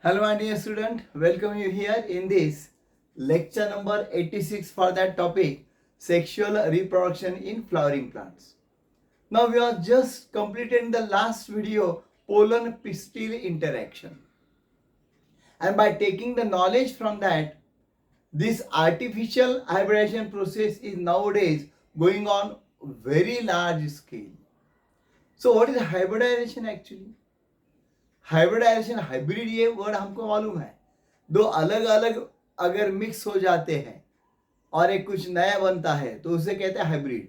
Hello, my dear student. Welcome you here in this lecture number 86 for that topic, sexual reproduction in flowering plants. Now we are just completing the last video, pollen pistil interaction. And by taking the knowledge from that, this artificial hybridization process is nowadays going on very large scale. So what is hybridization actually? Hybridization, hybrid ये word हमको मालूम है, दो अलग अलग अगर mix हो जाते हैं और एक कुछ नया बनता है तो उसे कहते हैं हाइब्रिड,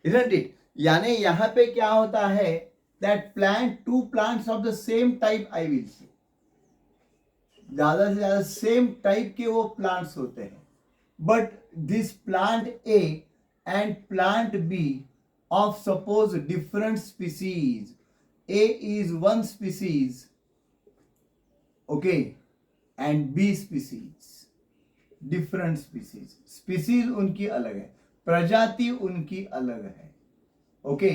इजंट इट? यानी यहाँ पे क्या होता है, that plant, two plants of the same type, I will say ज्यादा से ज्यादा सेम टाइप के वो प्लांट्स होते हैं, but this plant A and plant B of suppose different species, A is one species, okay, and B species, different species. Species उनकी अलग है, प्रजाति उनकी अलग है, okay,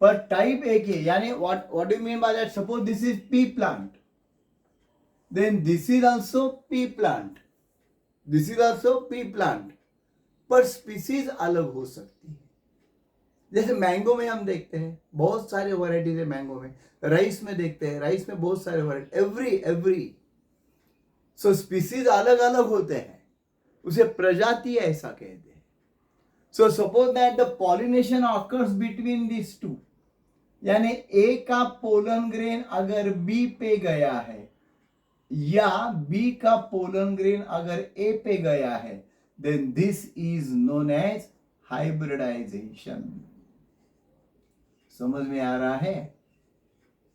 पर टाइप एक है. यानी what do you mean by that? Suppose this is pea plant, then this is also pea plant, this is also pea plant, पर स्पीसीज अलग हो सकती है. जैसे मैंगो में हम देखते हैं बहुत सारे वैरायटीज है मैंगो में, राइस में देखते हैं राइस में बहुत सारे वैरायटी, एवरी सो स्पीसीज अलग अलग होते हैं, उसे प्रजाति ऐसा कहते हैं. So suppose that the pollination occurs between this two, यानी ए का पोलन ग्रेन अगर बी पे गया है या बी का पोलन ग्रेन अगर ए पे गया है, then this is known as hybridization. समझ में आ रहा है?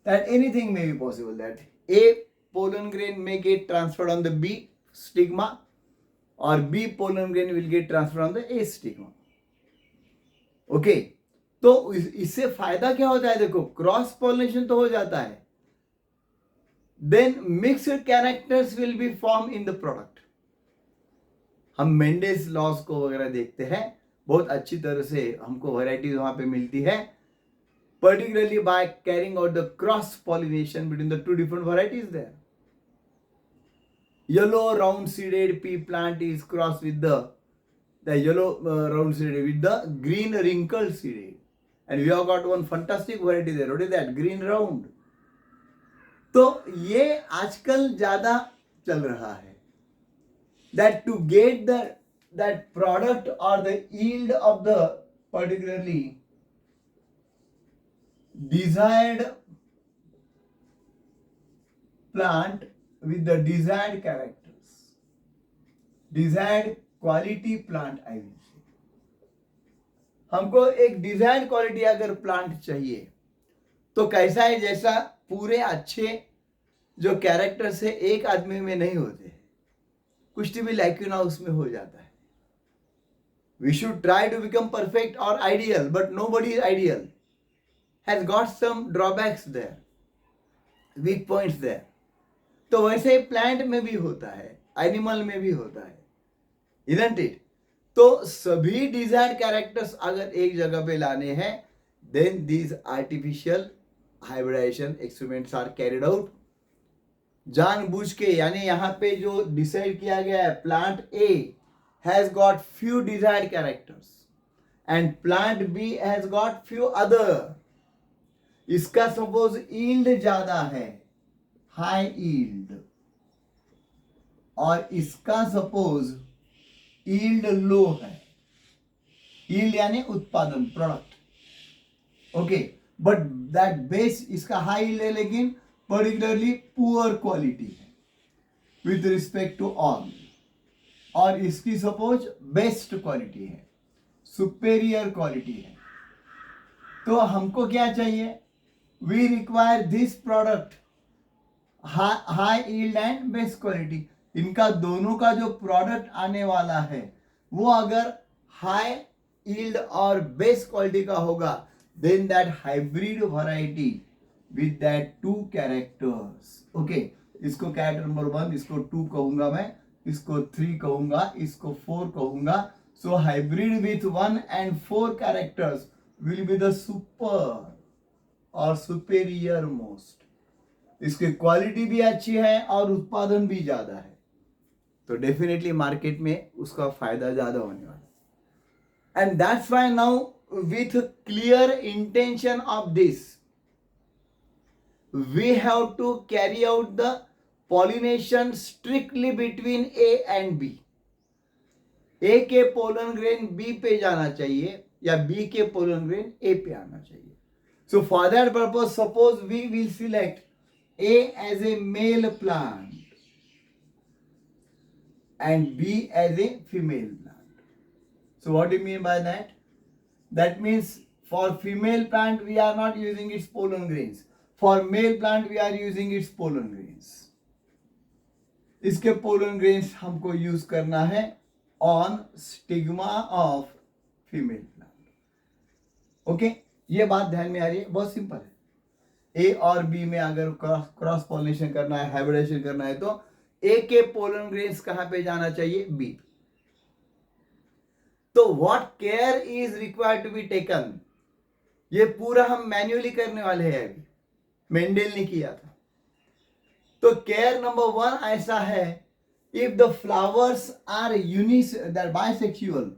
That anything may be possible, that A pollen grain may get transferred on the B stigma or B pollen grain will get transferred on the A stigma. Okay, तो इससे फायदा क्या होता है? देखो, क्रॉस पॉलिनेशन तो हो जाता है, then mixed characters will be form in the product. हम मेंडेस लॉज को वगैरह देखते हैं, बहुत अच्छी तरह से हमको वैरायटीज वहां पे मिलती है, particularly by carrying out the cross pollination between the two different varieties there. Yellow round seeded pea plant is crossed with the yellow round seeded with the green wrinkled seeded, and we have got one fantastic variety there. What is that? Green round. तो ये आजकल ज्यादा चल रहा है, that to get that product or the yield of the particularly desired plant with the desired characters, desired quality plant, I will say. हमको एक desired quality अगर प्लांट चाहिए तो कैसा है, जैसा पूरे अच्छे जो कैरेक्टर्स है एक आदमी में नहीं होते, कुछ भी लैक्यूना उसमें हो जाता है. We should try to become perfect और ideal, but nobody is ideal, has got some drawbacks there, weak points there. तो वैसे ही प्लांट में भी होता है, एनिमल में भी होता है, isn't it? तो सभी डिजायर्ड कैरेक्टर्स अगर एक जगह पे लाने हैं, then these artificial hybridization experiments are carried out. जानबूझ के, यानी यहाँ पे जो डिसाइड किया गया है, plant A has got few desired characters and plant B has got few other. इसका सपोज ईल्ड ज्यादा है, हाई ईल्ड, और इसका सपोज ईल्ड लो है, ईल्ड यानी उत्पादन, product, okay, but that base इसका हाई ईल्ड है लेकिन पर्टिकुलरली पुअर क्वालिटी है विथ रिस्पेक्ट टू ऑल, और इसकी सपोज बेस्ट क्वालिटी है, सुपेरियर क्वालिटी है. तो हमको क्या चाहिए? We require this product, high yield and best quality. इनका दोनों का जो प्रोडक्ट आने वाला है वो अगर हाई yield और बेस्ट क्वालिटी का होगा, then that hybrid variety with that two characters. Okay, इसको कैरेक्टर नंबर 1, इसको 2 कहूंगा मैं, इसको 3 कहूंगा, इसको 4 कहूंगा. So hybrid with 1 and 4 characters will be the super or superior most. इसकी क्वालिटी भी अच्छी है और उत्पादन भी ज्यादा है, तो डेफिनेटली मार्केट में उसका फायदा ज्यादा होने वाला है। And that's why now with clear intention of this we have to carry out the pollination strictly between A and B. A के पोलन ग्रेन B पे जाना चाहिए या B के पोलन ग्रेन A पे आना चाहिए. So for that purpose, suppose we will select A as a male plant and B as a female plant. So what do you mean by that? That means for female plant we are not using its pollen grains. For male plant we are using its pollen grains. इसके pollen grains हमको use करना है on stigma of female plant. Okay, ये बात ध्यान में आ रही है, बहुत सिंपल है. ए और बी में अगर क्रॉस पॉलिनेशन करना है, हाइब्रिडेशन करना है, तो ए के पोलन ग्रेन्स कहां पे जाना चाहिए? बी. तो what care is required to be taken, ये पूरा हम मैन्युअली करने वाले हैं, अभी मेंडल ने किया था. तो केयर नंबर 1 ऐसा है, if the flowers are bisexual,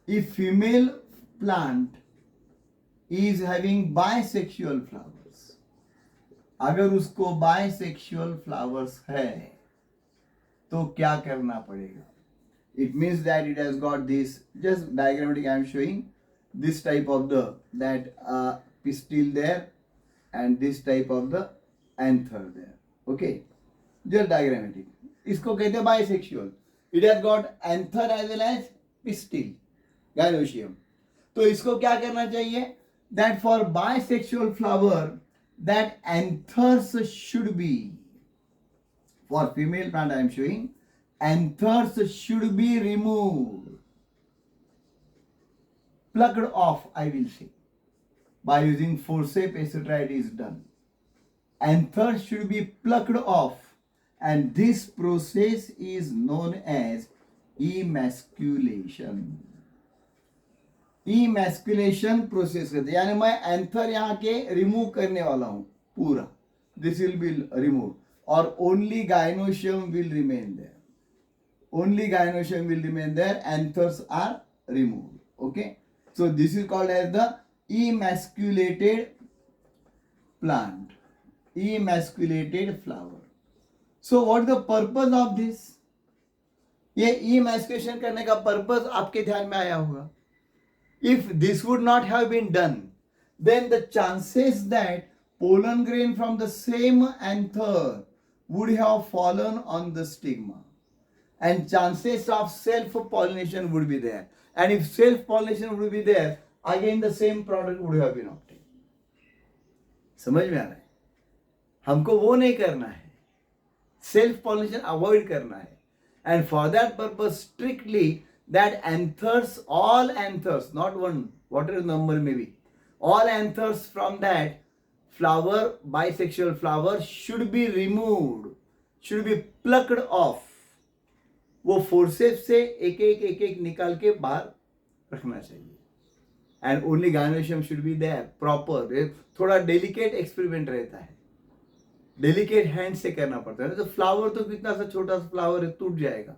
if female plant is having bisexual flowers, अगर उसको बाइसेक्सुअल फ्लावर्स है तो क्या करना पड़ेगा? It means that it has got this, just diagrammatic I am showing, this type of that pistil there and this type of the anther there. Okay, just diagrammatic. इसको कहते हैं bisexual. It has got anther as well as pistil, gynoecium. तो इसको क्या करना चाहिए? That for bisexual flower, that anthers should be, for female plant I am showing, anthers should be removed, plucked off, I will say, by using forceps etc. it is done. Anthers should be plucked off, and this process is known as emasculation. emasculation process कहते हैं, यानी मैं anther यहाँ के remove करने वाला हूँ पूरा, this will be removed, और only gynoecium will remain there. Only gynoecium will remain there, anthers are removed. Okay, so this is called as the emasculated plant, emasculated flower. So what is the purpose of this? ये emasculation करने का purpose आपके ध्यान में आया होगा. If this would not have been done, then the chances that pollen grain from the same anther would have fallen on the stigma, and chances of self-pollination would be there. And if self-pollination would be there, again the same product would have been obtained. समझ में आ रहा है? हमको वो नहीं करना है, self-pollination avoid करना है. And for that purpose, strictly that anthers, all anthers, not one, whatever number may be, all anthers from that flower, bisexual flower, should be removed, should be plucked off. वो forceps से एक एक निकाल के बाहर रखना चाहिए. And only gynoecium should be there proper. थोड़ा डेलिकेट एक्सपेरिमेंट रहता है, डेलिकेट हैंड से करना पड़ता है. तो फ्लावर तो कितना सा छोटा सा फ्लावर है, टूट जाएगा.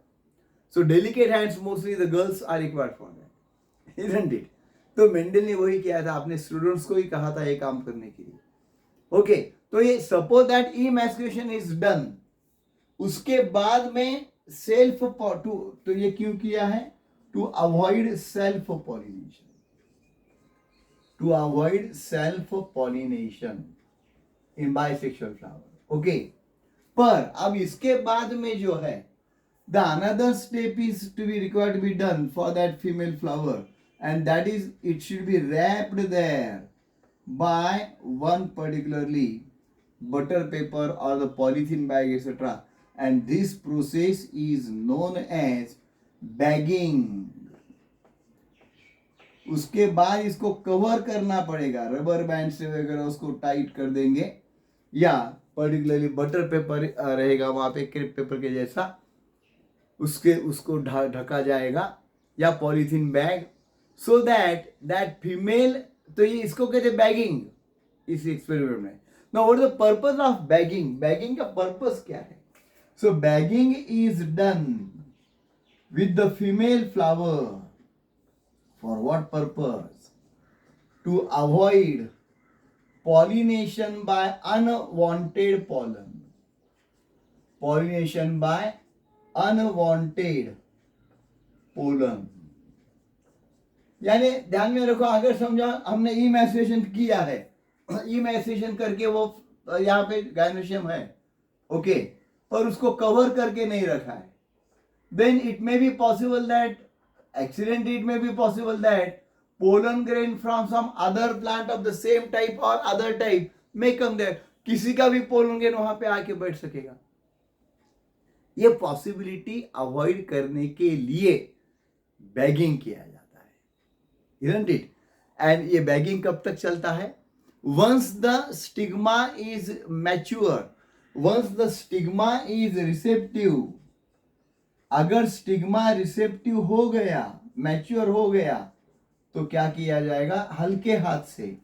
So delicate hands mostly the girls are required for that, isn't it? तो मेंडल ने वही किया था, अपने स्टूडेंट्स को ही कहा था ये काम करने के लिए. ओके, तो ये suppose that emasculation is done, उसके बाद में सेल्फ तो ये क्यों किया है? To avoid self pollination, to avoid self pollination in bisexual flower. Okay, पर अब इसके बाद में जो है, the another step is to be required to be done for that female flower, and that is it should be wrapped there by one particularly butter paper or the polythene bag etc. And this process is known as bagging. उसके बाद इसको cover करना पड़ेगा, rubber band से वगैरह उसको tight कर देंगे, या पर्टिकुलरली बटर पेपर रहेगा वहां पे, क्रेप पेपर के जैसा, उसको ढका जाएगा, या polythene bag, so that female, तो ये इसको कहते हैं बैगिंग इस एक्सपेरिमेंट में. Now what is the purpose of bagging? Bagging का purpose क्या है? So bagging is done with the female flower. For what purpose? To avoid pollination by unwanted pollen. Pollination by unwanted pollen. यानी ध्यान में रखो, अगर समझो हमने इमैस्कुलेशन किया है, इमैस्कुलेशन करके वो यहाँ पे गायनोशियम है, ओके, पर उसको कवर करके नहीं रखा है, then it may be possible that accidentally it may be possible that pollen grain from some other plant of the same type or other type may come there. किसी का भी pollen grain वहां पे आके बैठ सकेगा. ये पॉसिबिलिटी अवॉइड करने के लिए बैगिंग किया जाता है, isn't it? एंड ये बैगिंग कब तक चलता है? Once the stigma is mature, once the stigma is receptive. अगर स्टिग्मा रिसेप्टिव हो गया, मैच्योर हो गया, तो क्या किया जाएगा? हल्के हाथ से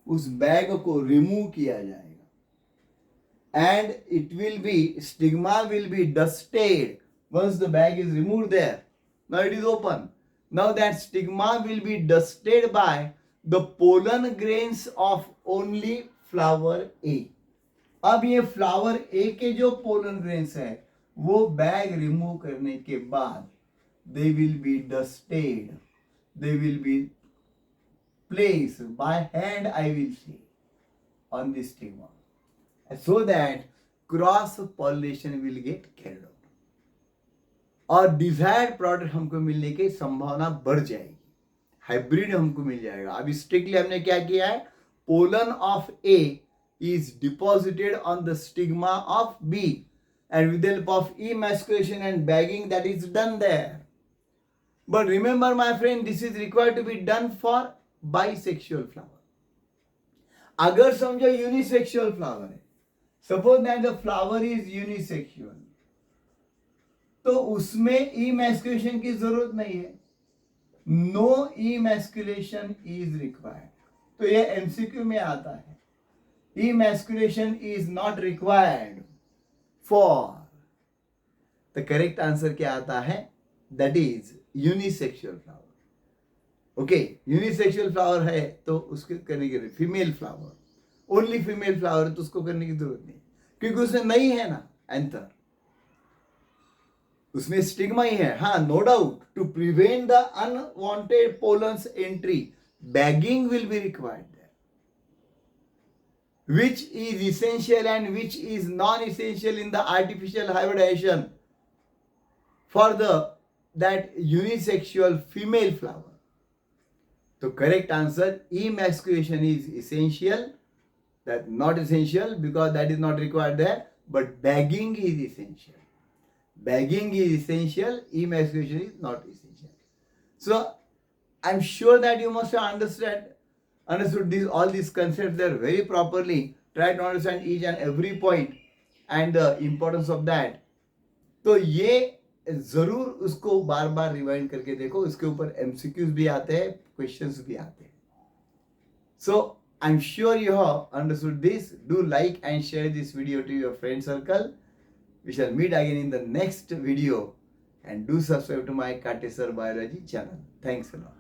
उस बैग को रिमूव किया जाएगा. And it will be, stigma will be dusted once the bag is removed there. Now it is open. Now that stigma will be dusted by the pollen grains of only flower A. अब ये flower A के जो pollen grains है, वो bag remove करने के बाद they will be dusted, they will be placed by hand, I will say, on the stigma, so that cross pollination will get carried out और डिजायर्ड प्रोडक्ट हमको मिलने की संभावना बढ़ जाएगी, हाइब्रिड हमको मिल जाएगा. अभी स्ट्रिक्टली हमने क्या किया है? Pollen of A is deposited on the stigma of B and with the help of emasculation and bagging that is done there. But remember my friend, this is required to be done for bisexual flower. अगर समझो unisexual flower है, suppose that the flower is unisexual, तो उसमें emasculation की जरूरत नहीं है. No emasculation is required. तो ये एमसीक्यू में आता है, emasculation is not required for. The correct answer क्या आता है? That is unisexual flower. Okay, unisexual flower है तो उसके करने के लिए female flower, only female flower, तो उसको करने की जरूरत नहीं, क्योंकि उसमें नहीं है ना एंथर, उसमें स्टिग्मा ही है. हाँ, no doubt, to prevent the unwanted pollens entry, bagging will be required there, which is essential and which is non-essential in the artificial hybridization for that unisexual female flower. So correct answer, emasculation is essential, that not essential because that is not required there, but bagging is essential. Bagging is essential, emasculation is not essential. So I'm sure that you must have understood all these concepts there very properly. Try to understand each and every point and the importance of that. तो ये जरूर उसको बार बार rewind करके देखो, इसके ऊपर MCQs भी आते हैं, क्वेश्चंस भी आते हैं. So I am sure you have understood this. Do like and share this video to your friend circle. We shall meet again in the next video and do subscribe to my Katesar Biology channel. Thanks a lot.